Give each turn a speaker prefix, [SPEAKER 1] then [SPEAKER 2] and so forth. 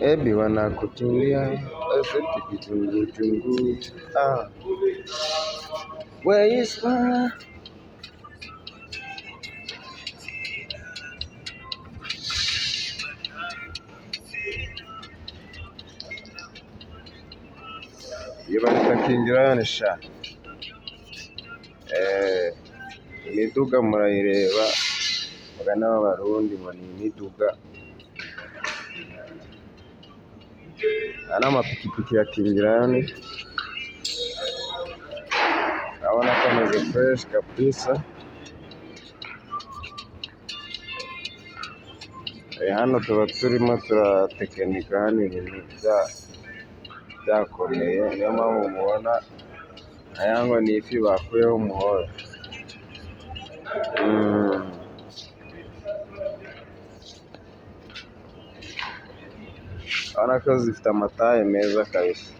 [SPEAKER 1] Ebi wanakutungia asante kitungu chungu. Where is my iyo baritakingira yanisha imiduga murayireba bagana b'abarundi ngo ni imiduga ana amapikipiki ya kingirani abona ko ameze fresh kabisa. Hano tuba turimo turatekinika hano ibintu byakomeye, niyo mpamvu mubona aya ngo ni ifi bakuyeho umuhoro. Urabona ko zifite amataye meza kabisa.